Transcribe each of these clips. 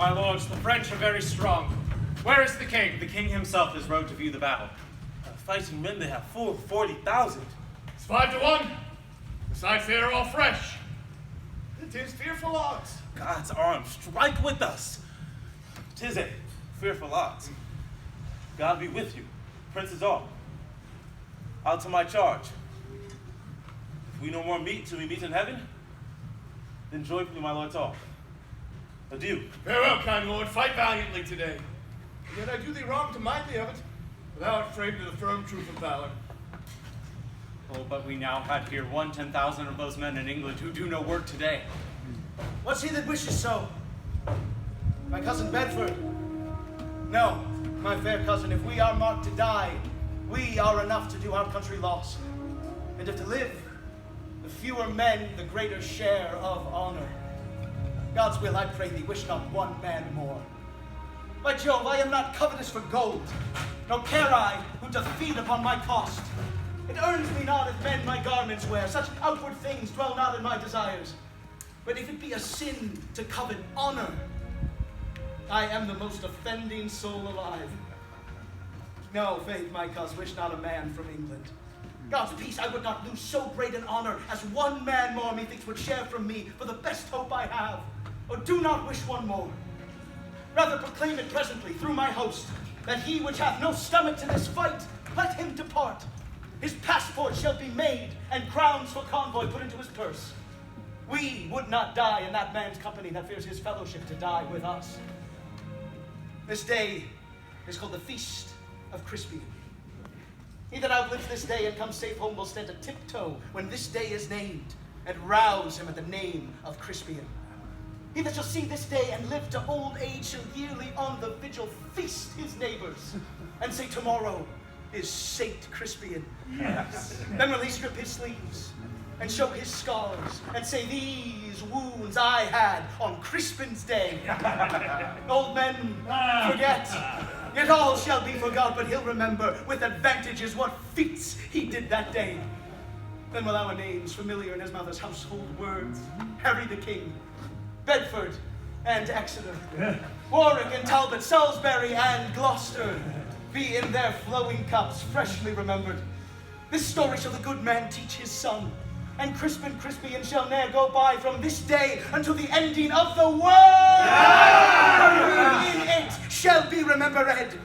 My lords, the French are very strong. Where is the king? The king himself is rode to view the battle. Fighting men they have full 40,000. It's 5 to 1. Besides, they are all fresh. It is fearful odds. God's arm, strike with us. 'Tis a fearful odds. God be with you, princes all. Out to my charge. If we no more meet till we meet in heaven, then joyfully my lords all. Adieu. Farewell, kind lord. Fight valiantly today. Yet I do thee wrong to mind thee of it, for thou art framed to the firm truth of valor. Oh, but we now have here 10,000 of those men in England who do no work today. What's he that wishes so? My cousin Bedford. No, my fair cousin, if we are marked to die, we are enough to do our country loss. And if to live, the fewer men, the greater share of honor. God's will, I pray thee, wish not one man more. By Jove, I am not covetous for gold, nor care I who doth feed upon my cost. It earns me not if men my garments wear, such outward things dwell not in my desires. But if it be a sin to covet honor, I am the most offending soul alive. No, faith, my cuz, wish not a man from England. God's peace, I would not lose so great an honor as one man more methinks would share from me for the best hope I have. Or do not wish one more. Rather proclaim it presently through my host, that he which hath no stomach to this fight, let him depart. His passport shall be made, and crowns for convoy put into his purse. We would not die in that man's company that fears his fellowship to die with us. This day is called the Feast of Crispin. He that outlives this day and comes safe home will stand a tiptoe when this day is named, and rouse him at the name of Crispin. He that shall see this day and live to old age shall yearly on the vigil feast his neighbors, and say tomorrow is Saint Crispin. Yes. Then will he strip his sleeves, and show his scars, and say, these wounds I had on Crispin's day. Old men forget, yet all shall be forgot, but he'll remember with advantages what feats he did that day. Then will our names, familiar in his mother's household words, Harry the King, Bedford and Exeter, Warwick and Talbot, Salisbury and Gloucester, be in their flowing cups freshly remembered. This story shall the good man teach his son, and Crispin Crispian shall ne'er go by from this day until the ending of the world. Yeah! In it shall be remembered.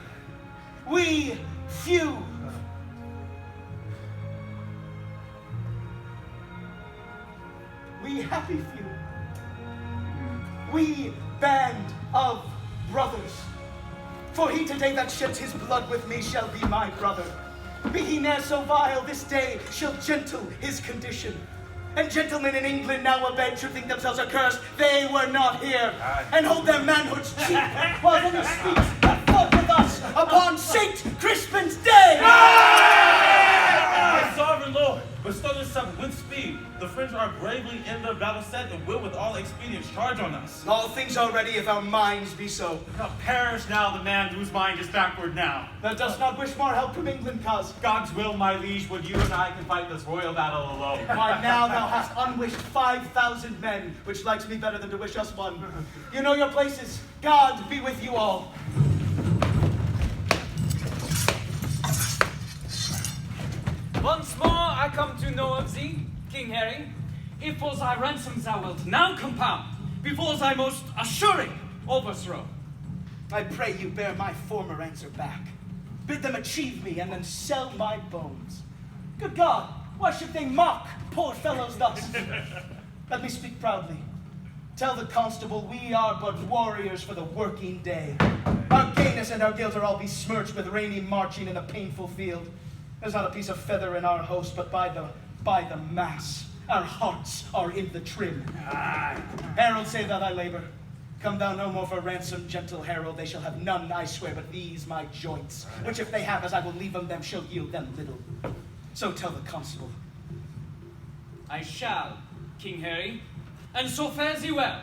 We few. We happy few. We band of brothers. For he today that sheds his blood with me shall be my brother. Be he ne'er so vile, this day shall gentle his condition. And gentlemen in England now abed should think themselves accursed they were not here, and hold their manhoods cheap, while any speaks that fought with us upon Saint Crispin's day. My sovereign lord, bestow yourself with speed. The French are bravely in their battle set and will with all expedients charge on us. All things are ready if our minds be so. Now perish now the man whose mind is backward now. Thou dost not wish more help from England, cuz. God's will, my liege, would you and I can fight this royal battle alone. Why, now thou hast unwished 5,000 men, which likes me better than to wish us one. You know your places. God be with you all. Once more I come to know of thee, King Harry, if for thy ransom thou wilt now compound, before thy most assuring overthrow. I pray you bear my former answer back. Bid them achieve me, and then sell my bones. Good God, why should they mock poor fellows thus? Let me speak proudly. Tell the constable we are but warriors for the working day. Our gayness and our guilt are all besmirched with rainy marching in a painful field. There's not a piece of feather in our host, but by the mass, our hearts are in the trim. Harold, save thou thy labor. Come thou no more for ransom, gentle Harold. They shall have none, I swear, but these my joints, which if they have, as I will leave them shall yield them little. So tell the constable. I shall, King Harry, and so fare thee well.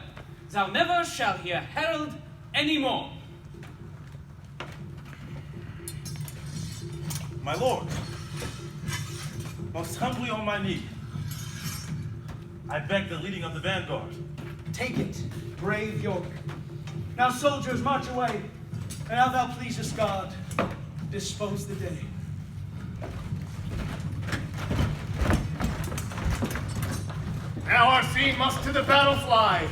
Thou never shall hear Harold any more. My lord, most humbly on my knee, I beg the leading of the vanguard. Take it, brave York. Now, soldiers, march away. And how thou pleasest God, dispose the day. Now our scene must to the battle fly,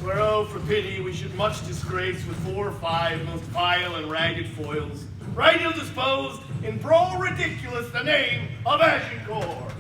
where, oh, for pity, we should much disgrace with 4 or 5 most vile and ragged foils, right ill disposed, in brawl ridiculous the name of Agincourt.